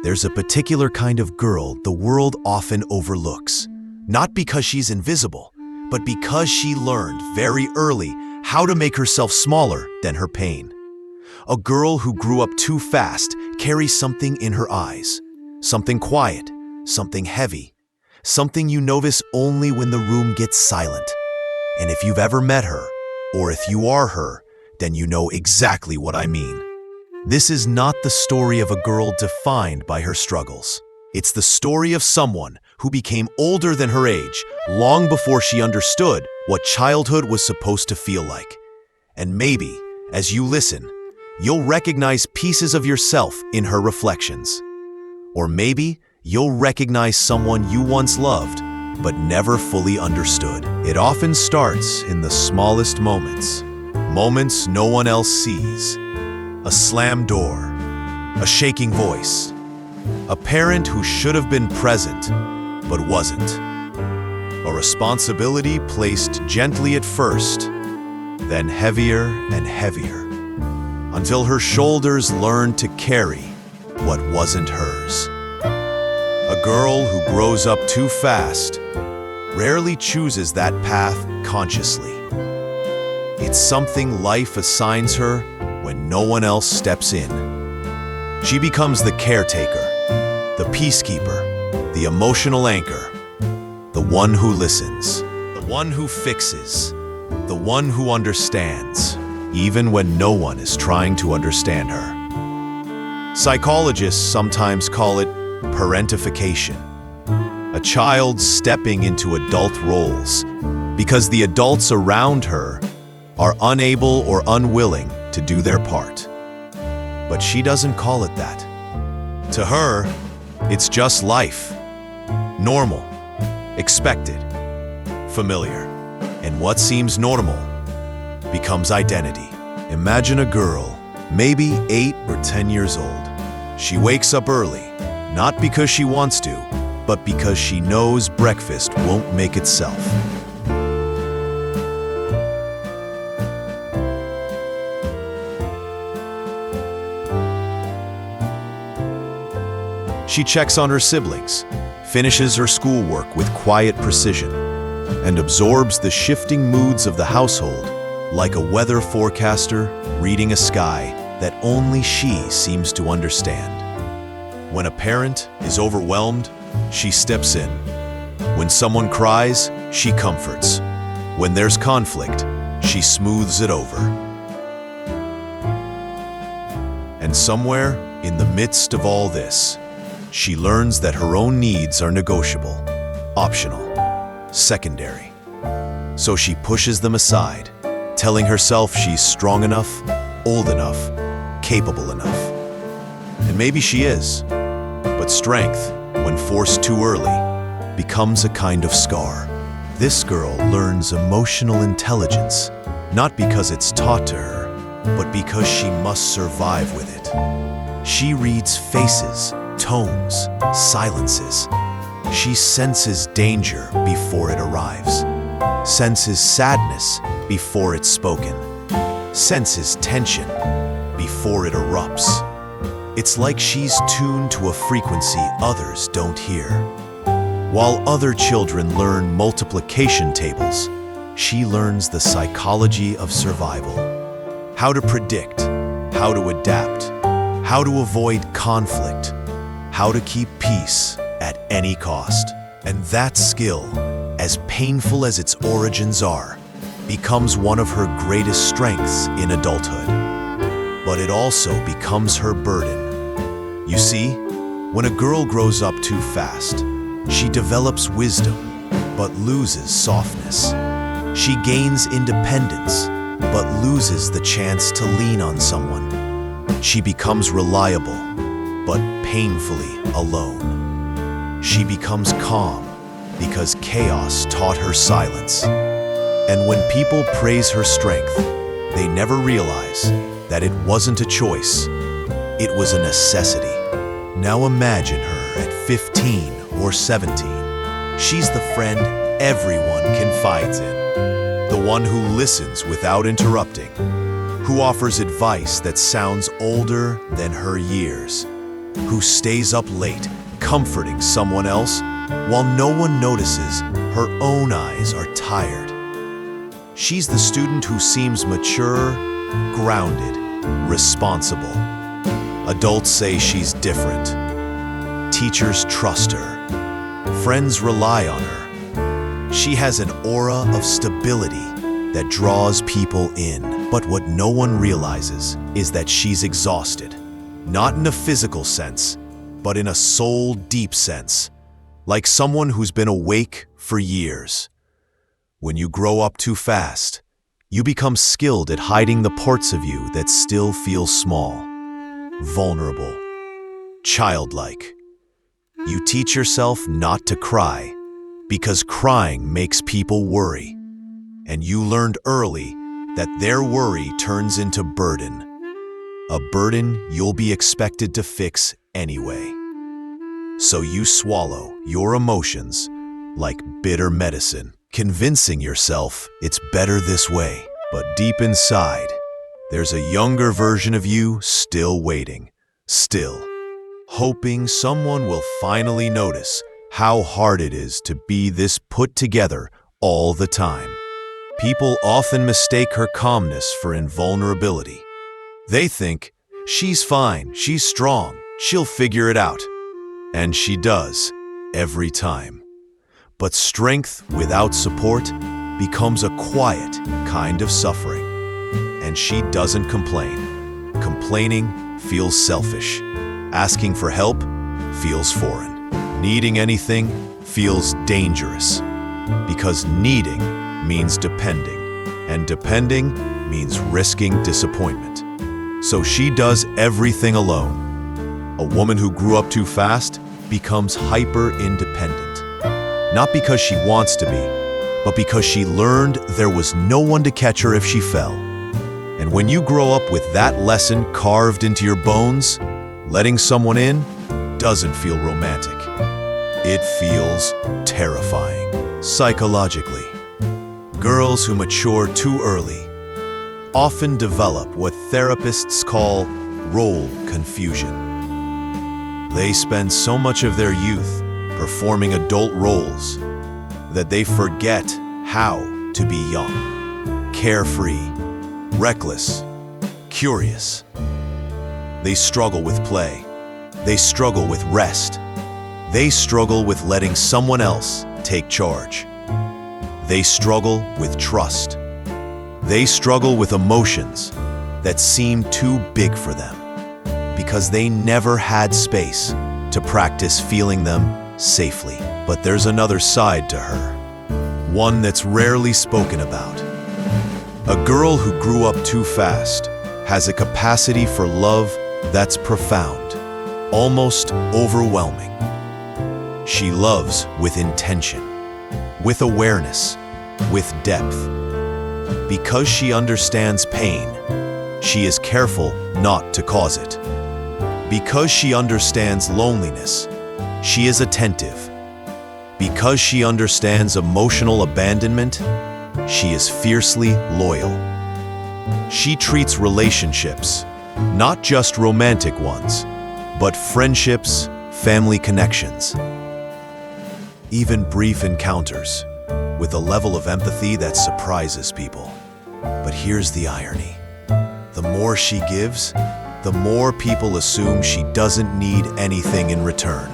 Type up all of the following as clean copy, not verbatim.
There's a particular kind of girl the world often overlooks, not because she's invisible, but because she learned very early how to make herself smaller than her pain. A girl who grew up too fast carries something in her eyes, something quiet, something heavy, something you notice only when the room gets silent. And if you've ever met her, or if you are her, then you know exactly what I mean. This is not the story of a girl defined by her struggles. It's the story of someone who became older than her age long before she understood what childhood was supposed to feel like. And maybe, as you listen, you'll recognize pieces of yourself in her reflections. Or maybe you'll recognize someone you once loved but never fully understood. It often starts in the smallest moments, moments no one else sees. A slammed door, a shaking voice, a parent who should have been present but wasn't. A responsibility placed gently at first, then heavier and heavier, until her shoulders learned to carry what wasn't hers. A girl who grows up too fast rarely chooses that path consciously. It's something life assigns her when no one else steps in. She becomes the caretaker, the peacekeeper, the emotional anchor, the one who listens, the one who fixes, the one who understands, even when no one is trying to understand her. Psychologists sometimes call it parentification, a child stepping into adult roles because the adults around her are unable or unwilling to do their part. But she doesn't call it that. To her, it's just life. Normal, expected, familiar. And what seems normal becomes identity. Imagine a girl, maybe 8 or 10 years old. She wakes up early, not because she wants to, but because she knows breakfast won't make itself. She checks on her siblings, finishes her schoolwork with quiet precision, and absorbs the shifting moods of the household like a weather forecaster reading a sky that only she seems to understand. When a parent is overwhelmed, she steps in. When someone cries, she comforts. When there's conflict, she smooths it over. And somewhere in the midst of all this, she learns that her own needs are negotiable, optional, secondary. So she pushes them aside, telling herself she's strong enough, old enough, capable enough. And maybe she is, but strength, when forced too early, becomes a kind of scar. This girl learns emotional intelligence, not because it's taught to her, but because she must survive with it. She reads faces, tones, silences. She senses danger before it arrives, senses sadness before it's spoken, senses tension before it erupts. It's like she's tuned to a frequency others don't hear. While other children learn multiplication tables, she learns the psychology of survival. How to predict, how to adapt, how to avoid conflict, how to keep peace at any cost. And that skill, as painful as its origins are, becomes one of her greatest strengths in adulthood. But it also becomes her burden. You see, when a girl grows up too fast, she develops wisdom, but loses softness. She gains independence, but loses the chance to lean on someone. She becomes reliable, but painfully alone. She becomes calm because chaos taught her silence. And when people praise her strength, they never realize that it wasn't a choice, it was a necessity. Now imagine her at 15 or 17. She's the friend everyone confides in, the one who listens without interrupting, who offers advice that sounds older than her years, who stays up late, comforting someone else, while no one notices her own eyes are tired. She's the student who seems mature, grounded, responsible. Adults say she's different. Teachers trust her. Friends rely on her. She has an aura of stability that draws people in. But what no one realizes is that she's exhausted. Not in a physical sense, but in a soul-deep sense. Like someone who's been awake for years. When you grow up too fast, you become skilled at hiding the parts of you that still feel small, vulnerable, childlike. You teach yourself not to cry because crying makes people worry. And you learned early that their worry turns into burden. A burden you'll be expected to fix anyway. So you swallow your emotions like bitter medicine, convincing yourself it's better this way. But deep inside, there's a younger version of you still waiting, still hoping someone will finally notice how hard it is to be this put together all the time. People often mistake her calmness for invulnerability. They think, she's fine, she's strong, she'll figure it out. And she does, every time. But strength without support becomes a quiet kind of suffering. And she doesn't complain. Complaining feels selfish. Asking for help feels foreign. Needing anything feels dangerous. Because needing means depending, and depending means risking disappointment. So she does everything alone. A woman who grew up too fast becomes hyper-independent. Not because she wants to be, but because she learned there was no one to catch her if she fell. And when you grow up with that lesson carved into your bones, letting someone in doesn't feel romantic. It feels terrifying. Psychologically, girls who mature too early often develop what therapists call role confusion. They spend so much of their youth performing adult roles that they forget how to be young, carefree, reckless, curious. They struggle with play. They struggle with rest. They struggle with letting someone else take charge. They struggle with trust. They struggle with emotions that seem too big for them because they never had space to practice feeling them safely. But there's another side to her, one that's rarely spoken about. A girl who grew up too fast has a capacity for love that's profound, almost overwhelming. She loves with intention, with awareness, with depth. Because she understands pain, she is careful not to cause it. Because she understands loneliness, she is attentive. Because she understands emotional abandonment, she is fiercely loyal. She treats relationships, not just romantic ones, but friendships, family connections, even brief encounters, with a level of empathy that surprises people. But here's the irony. The more she gives, the more people assume she doesn't need anything in return.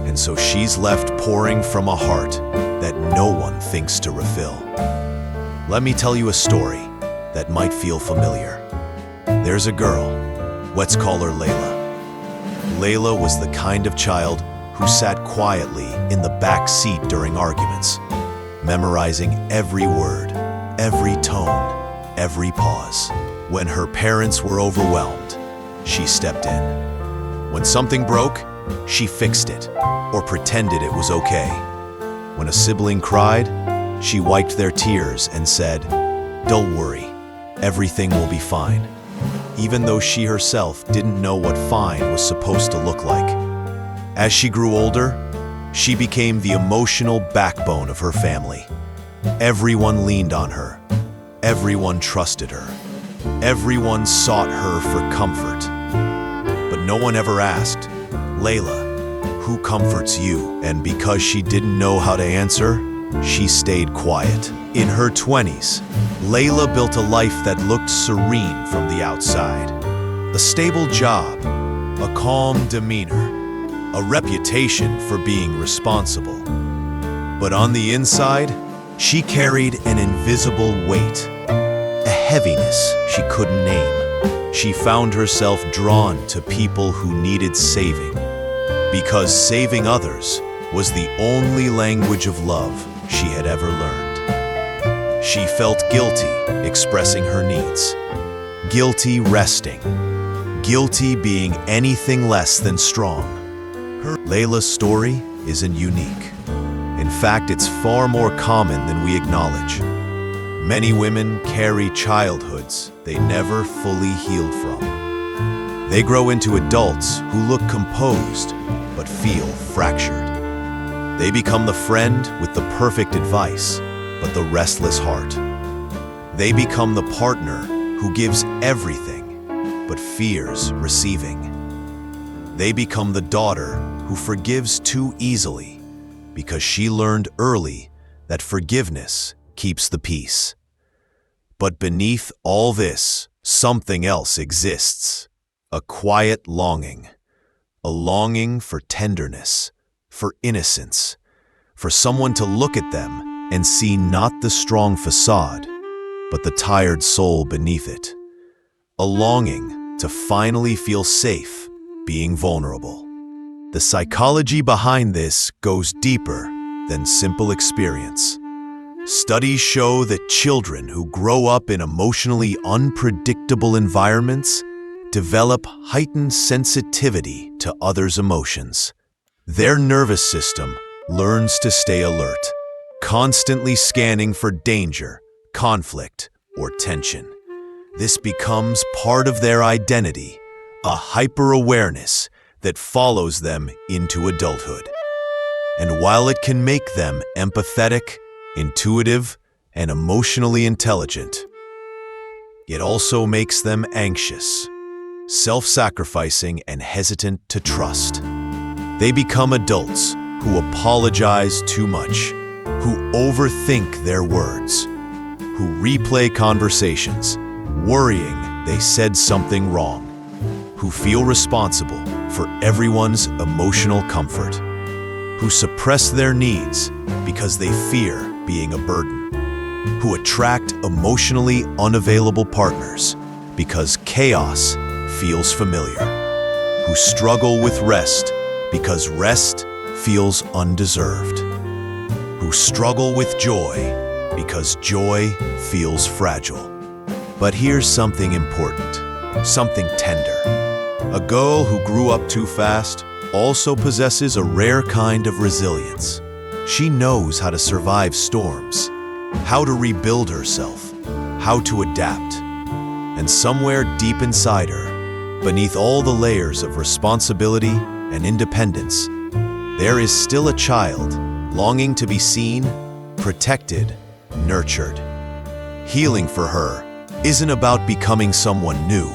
And so she's left pouring from a heart that no one thinks to refill. Let me tell you a story that might feel familiar. There's a girl, let's call her Layla. Layla was the kind of child who sat quietly in the back seat during arguments, memorizing every word, every tone, every pause. When her parents were overwhelmed, she stepped in. When something broke, she fixed it, or pretended it was okay. When a sibling cried, she wiped their tears and said, "Don't worry, everything will be fine," even though she herself didn't know what fine was supposed to look like. As she grew older, she became the emotional backbone of her family. Everyone leaned on her. Everyone trusted her. Everyone sought her for comfort. But no one ever asked, "Layla, who comforts you?" And because she didn't know how to answer, she stayed quiet. In her 20s, Layla built a life that looked serene from the outside. A stable job, a calm demeanor, a reputation for being responsible. But on the inside, she carried an invisible weight, a heaviness she couldn't name. She found herself drawn to people who needed saving, because saving others was the only language of love she had ever learned. She felt guilty expressing her needs, guilty resting, guilty being anything less than strong. Layla's story isn't unique. In fact, it's far more common than we acknowledge. Many women carry childhoods they never fully healed from. They grow into adults who look composed but feel fractured. They become the friend with the perfect advice, but the restless heart. They become the partner who gives everything, but fears receiving. They become the daughter who forgives too easily, because she learned early that forgiveness keeps the peace. But beneath all this, something else exists. A quiet longing. A longing for tenderness, for innocence, for someone to look at them and see not the strong facade, but the tired soul beneath it. A longing to finally feel safe being vulnerable. The psychology behind this goes deeper than simple experience. Studies show that children who grow up in emotionally unpredictable environments develop heightened sensitivity to others' emotions. Their nervous system learns to stay alert, constantly scanning for danger, conflict, or tension. This becomes part of their identity, a hyper-awareness that follows them into adulthood. And while it can make them empathetic, intuitive, and emotionally intelligent, it also makes them anxious, self-sacrificing, and hesitant to trust. They become adults who apologize too much, who overthink their words, who replay conversations, worrying they said something wrong, who feel responsible for everyone's emotional comfort, who suppress their needs because they fear being a burden, who attract emotionally unavailable partners because chaos feels familiar, who struggle with rest because rest feels undeserved, who struggle with joy because joy feels fragile. But here's something important, something tender. A girl who grew up too fast also possesses a rare kind of resilience. She knows how to survive storms, how to rebuild herself, how to adapt. And somewhere deep inside her, beneath all the layers of responsibility and independence, there is still a child longing to be seen, protected, nurtured. Healing for her isn't about becoming someone new.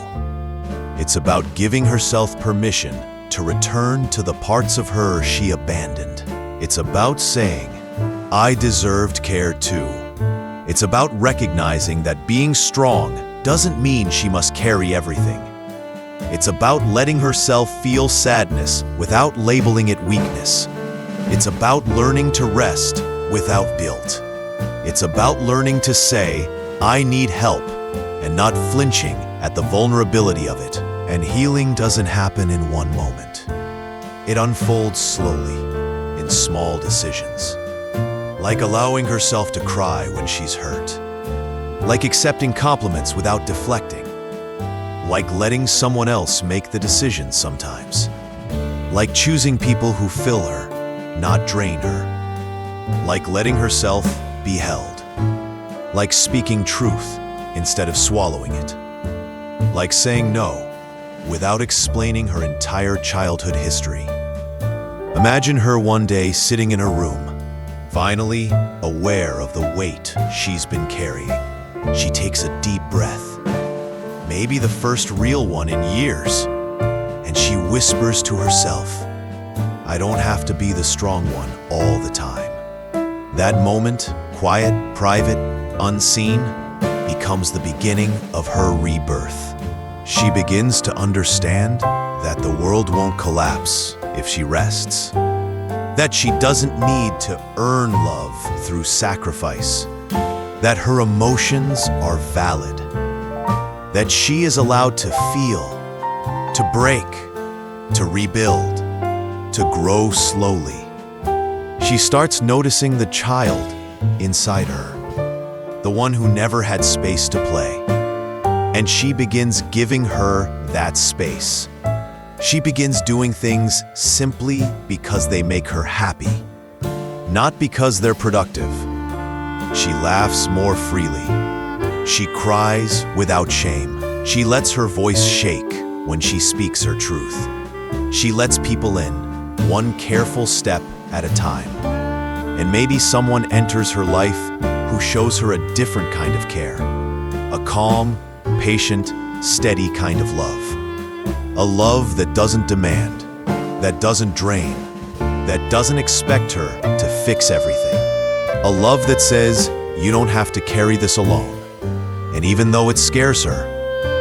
It's about giving herself permission to return to the parts of her she abandoned. It's about saying, "I deserved care too." It's about recognizing that being strong doesn't mean she must carry everything. It's about letting herself feel sadness without labeling it weakness. It's about learning to rest without guilt. It's about learning to say, "I need help," and not flinching at the vulnerability of it. And healing doesn't happen in one moment. It unfolds slowly, in small decisions. Like allowing herself to cry when she's hurt. Like accepting compliments without deflecting. Like letting someone else make the decisions sometimes. Like choosing people who fill her, not drain her. Like letting herself be held. Like speaking truth instead of swallowing it. Like saying no without explaining her entire childhood history. Imagine her one day sitting in her room, finally aware of the weight she's been carrying. She takes a deep breath, maybe the first real one in years, and and she whispers to herself, "I don't have to be the strong one all the time." That moment, quiet, private, unseen, becomes the beginning of her rebirth. She begins to understand that the world won't collapse if she rests, that she doesn't need to earn love through sacrifice, that her emotions are valid, that she is allowed to feel, to break, to rebuild, to grow slowly. She starts noticing the child inside her, the one who never had space to play, and she begins giving her that space. She begins doing things simply because they make her happy, not because they're productive. She laughs more freely. She cries without shame. She lets her voice shake when she speaks her truth. She lets people in, one careful step at a time. And maybe someone enters her life who shows her a different kind of care, a calm, patient, steady kind of love. A love that doesn't demand, that doesn't drain, that doesn't expect her to fix everything. A love that says, "You don't have to carry this alone." And even though it scares her,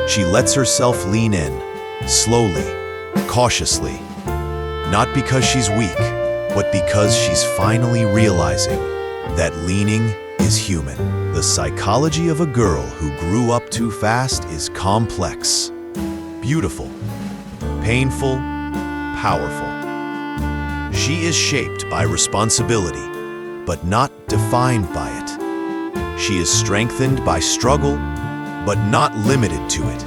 she lets herself lean in, slowly, cautiously, not because she's weak, but because she's finally realizing that leaning is human. The psychology of a girl who grew up too fast is complex, beautiful, painful, powerful. She is shaped by responsibility, but not defined by it. She is strengthened by struggle, but not limited to it.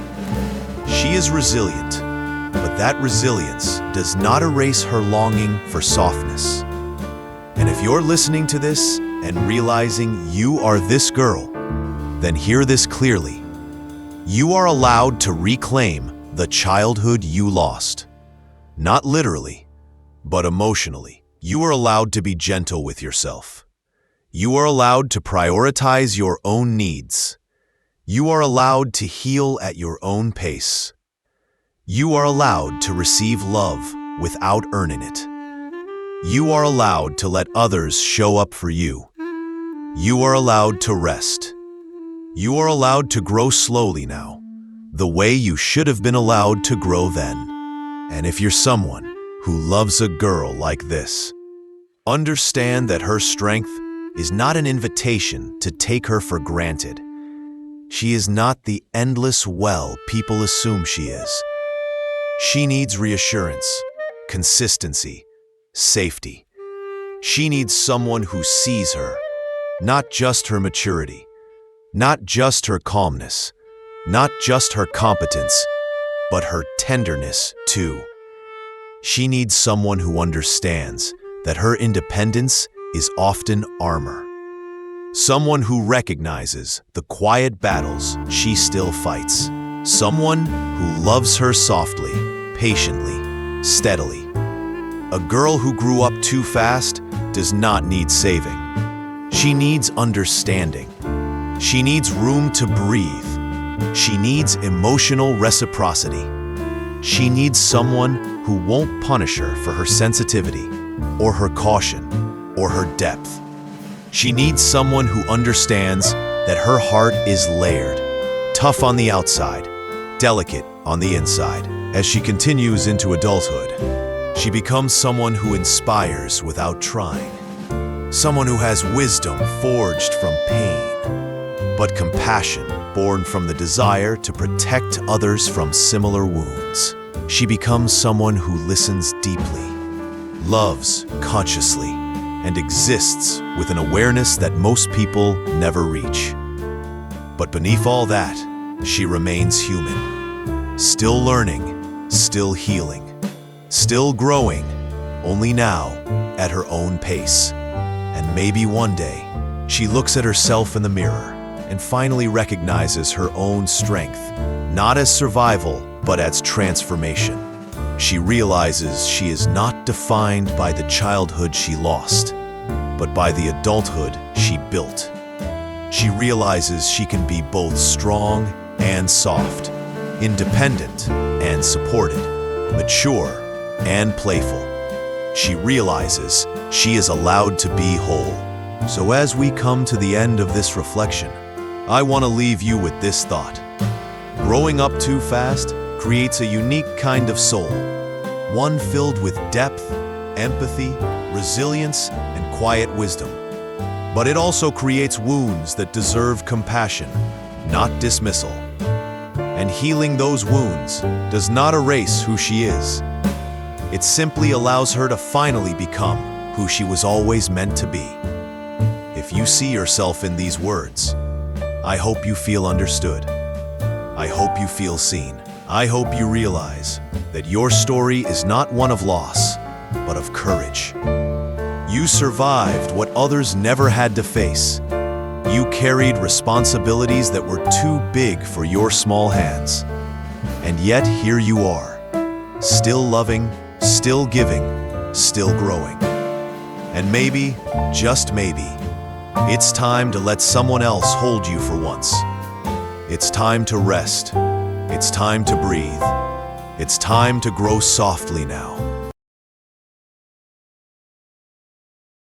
She is resilient, but that resilience does not erase her longing for softness. And if you're listening to this and realizing you are this girl, then hear this clearly. You are allowed to reclaim the childhood you lost. Not literally, but emotionally. You are allowed to be gentle with yourself. You are allowed to prioritize your own needs. You are allowed to heal at your own pace. You are allowed to receive love without earning it. You are allowed to let others show up for you. You are allowed to rest. You are allowed to grow slowly now, the way you should have been allowed to grow then. And if you're someone who loves a girl like this, understand that her strength is not an invitation to take her for granted. She is not the endless well people assume she is. She needs reassurance, consistency, safety. She needs someone who sees her, not just her maturity, not just her calmness, not just her competence, but her tenderness too. She needs someone who understands that her independence is often armor. Someone who recognizes the quiet battles she still fights. Someone who loves her softly, patiently, steadily. A girl who grew up too fast does not need saving. She needs understanding. She needs room to breathe. She needs emotional reciprocity. She needs someone who won't punish her for her sensitivity, or her caution, or her depth. She needs someone who understands that her heart is layered, tough on the outside, delicate on the inside. As she continues into adulthood, she becomes someone who inspires without trying. Someone who has wisdom forged from pain, but compassion born from the desire to protect others from similar wounds. She becomes someone who listens deeply, loves consciously, and exists with an awareness that most people never reach. But beneath all that, she remains human, still learning, still healing, still growing, only now at her own pace. And maybe one day, she looks at herself in the mirror and finally recognizes her own strength, not as survival, but as transformation. She realizes she is not defined by the childhood she lost, but by the adulthood she built. She realizes she can be both strong and soft, independent and supported, mature, and playful. She realizes she is allowed to be whole. So as we come to the end of this reflection, I want to leave you with this thought. Growing up too fast creates a unique kind of soul, one filled with depth, empathy, resilience, and quiet wisdom. But it also creates wounds that deserve compassion, not dismissal. And healing those wounds does not erase who she is. It simply allows her to finally become who she was always meant to be. If you see yourself in these words, I hope you feel understood. I hope you feel seen. I hope you realize that your story is not one of loss, but of courage. You survived what others never had to face. You carried responsibilities that were too big for your small hands. And yet here you are, still loving, still giving, still growing. And maybe, just maybe, it's time to let someone else hold you for once. It's time to rest. It's time to breathe. It's time to grow softly now.